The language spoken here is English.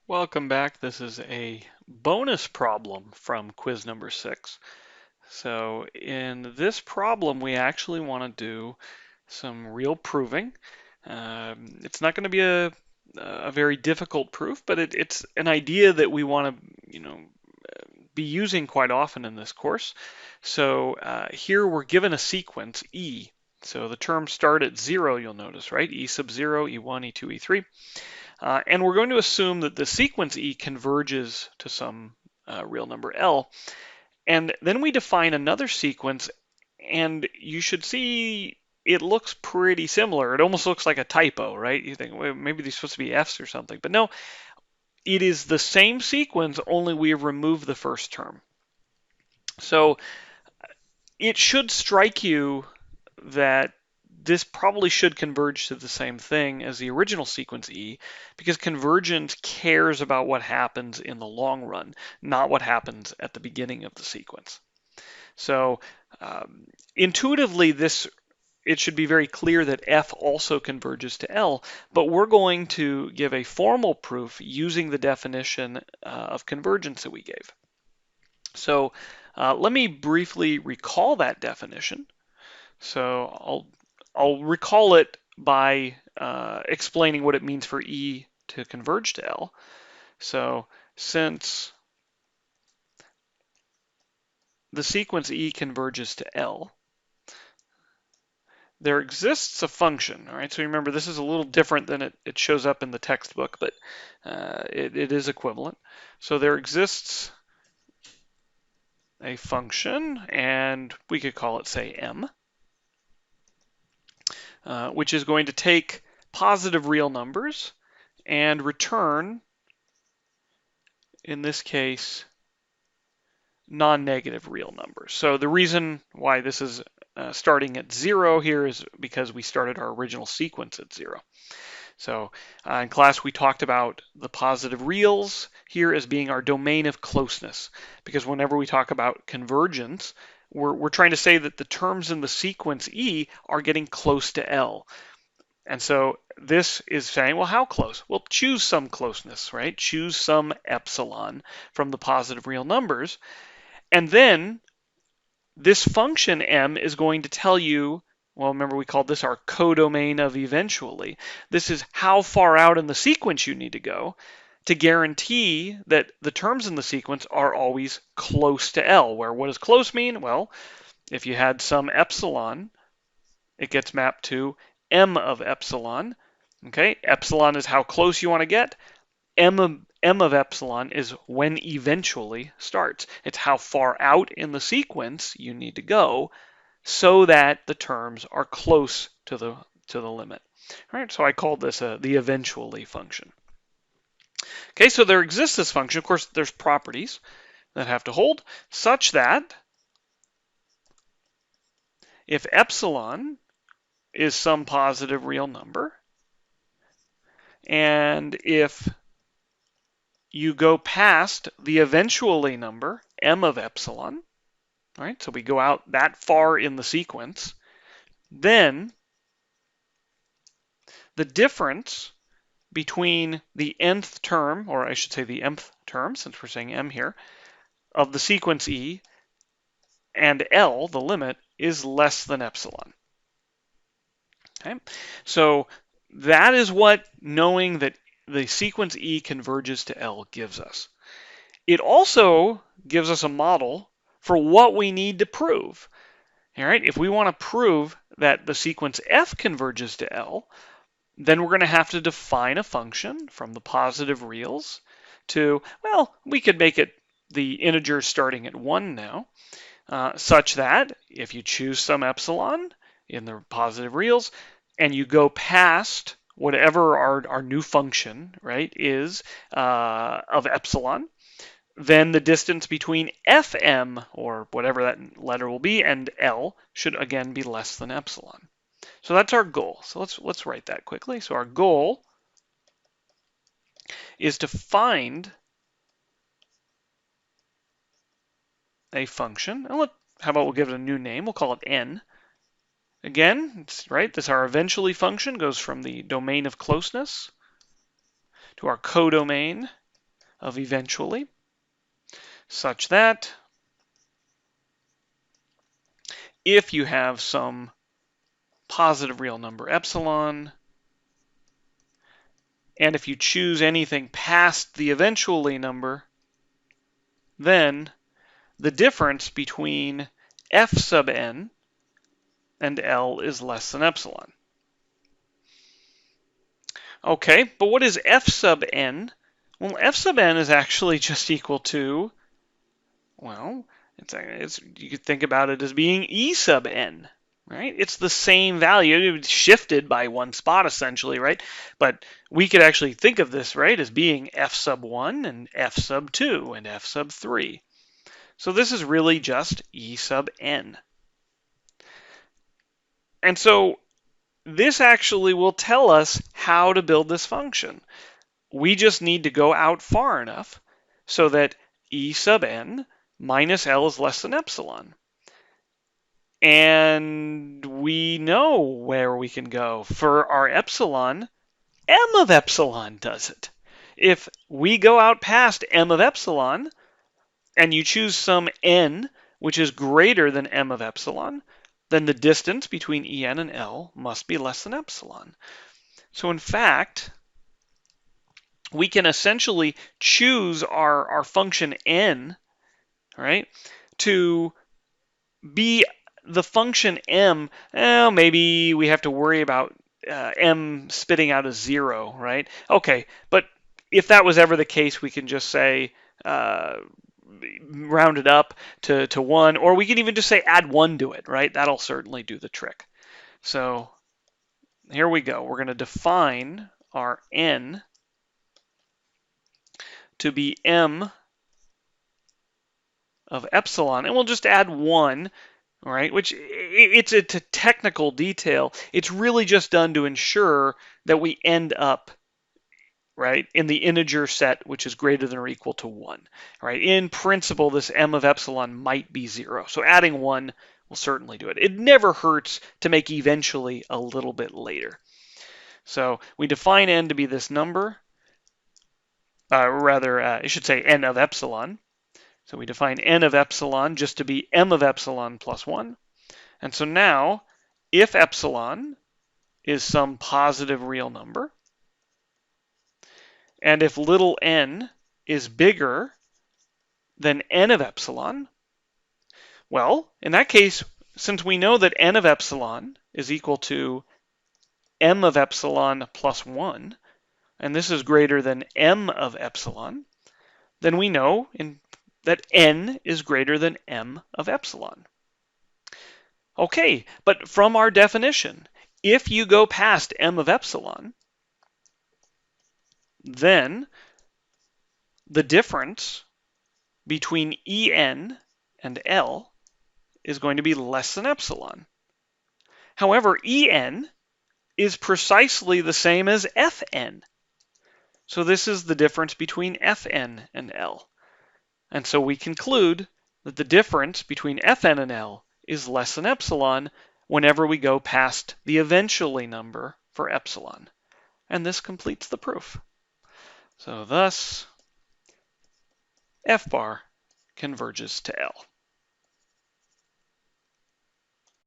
Welcome back. This is a bonus problem from quiz number 6. So in this problem, we actually want to do some real proving. It's not going to be a very difficult proof, but it's an idea that we want to, be using quite often in this course. So here we're given a sequence E. So the terms start at 0, you'll notice, right? E sub 0, E1, E2, E3. And we're going to assume that the sequence E converges to some real number L. And then we define another sequence, and you should see it looks pretty similar. It almost looks like a typo, right? You think, well, maybe these are supposed to be F's or something. But no, it is the same sequence, only we have removed the first term. So it should strike you that this probably should converge to the same thing as the original sequence E, because convergence cares about what happens in the long run, not what happens at the beginning of the sequence. So intuitively, it should be very clear that F also converges to L, but we're going to give a formal proof using the definition of convergence that we gave. So let me briefly recall that definition. So I'll recall it by explaining what it means for E to converge to L. So since the sequence E converges to L, there exists a function. All right, so remember this is a little different than it shows up in the textbook, but it is equivalent. So there exists a function, and we could call it, say, M, which is going to take positive real numbers and return, in this case, non-negative real numbers. So the reason why this is starting at 0 here is because we started our original sequence at 0. So in class we talked about the positive reals here as being our domain of closeness, because whenever we talk about convergence, we're trying to say that the terms in the sequence E are getting close to L. And so this is saying, well, how close? Well, choose some closeness, right? Choose some epsilon from the positive real numbers. And then this function M is going to tell you, well, remember we called this our codomain of eventually. This is how far out in the sequence you need to go to guarantee that the terms in the sequence are always close to L, where what does close mean? Well, if you had some epsilon, it gets mapped to M of epsilon. Okay, epsilon is how close you want to get. M of epsilon is when eventually starts. It's how far out in the sequence you need to go so that the terms are close to the limit. All right, so I called this the eventually function. Okay, so there exists this function. Of course, there's properties that have to hold such that if epsilon is some positive real number, and if you go past the eventually number, M of epsilon, right? So we go out that far in the sequence, then the difference between the nth term, or I should say the mth term, since we're saying M here, of the sequence E and L, the limit, is less than epsilon. Okay? So that is what knowing that the sequence E converges to L gives us. It also gives us a model for what we need to prove. All right, if we want to prove that the sequence F converges to L, then we're going to have to define a function from the positive reals to, well, we could make it the integer starting at 1 now, such that if you choose some epsilon in the positive reals and you go past whatever our new function, right, is of epsilon, then the distance between Fm, or whatever that letter will be, and L should again be less than epsilon. So that's our goal. So let's write that quickly. So our goal is to find a function. And how about we'll give it a new name? We'll call it n. Again, it's right. This our eventually function goes from the domain of closeness to our codomain of eventually, such that if you have some positive real number epsilon, and if you choose anything past the eventually number, then the difference between f sub n and L is less than epsilon. Okay, but what is f sub n? Well, f sub n is actually just equal to, well, you could think about it as being e sub n, right? It's the same value. It's shifted by one spot, essentially, right? But we could actually think of this, right, as being f sub 1 and f sub 2 and f sub 3. So this is really just e sub n. And so this actually will tell us how to build this function. We just need to go out far enough so that e sub n minus L is less than epsilon. And we know where we can go. For our epsilon, m of epsilon does it. If we go out past m of epsilon, and you choose some n which is greater than m of epsilon, then the distance between En and L must be less than epsilon. So in fact, we can essentially choose our function n, right, to be the function m. Maybe we have to worry about m spitting out a 0, right? Okay, but if that was ever the case, we can just say round it up to 1, or we can even just say add 1 to it, right? That'll certainly do the trick. So here we go. We're going to define our n to be m of epsilon, and we'll just add 1, all right, which it's a technical detail. It's really just done to ensure that we end up, right, in the integer set which is greater than or equal to 1. Right? In principle, this m of epsilon might be 0, so adding 1 will certainly do it. It never hurts to make eventually a little bit later. So we define n to be this number, I should say n of epsilon. So we define n of epsilon just to be m of epsilon plus 1. And so now, if epsilon is some positive real number, and if little n is bigger than n of epsilon, well, in that case, since we know that n of epsilon is equal to m of epsilon plus 1, and this is greater than m of epsilon, then we know that n is greater than m of epsilon. Okay, but from our definition, if you go past m of epsilon, then the difference between En and L is going to be less than epsilon. However, En is precisely the same as Fn. So this is the difference between Fn and L. And so we conclude that the difference between Fn and L is less than epsilon whenever we go past the eventually number for epsilon. And this completes the proof. So thus, F bar converges to L.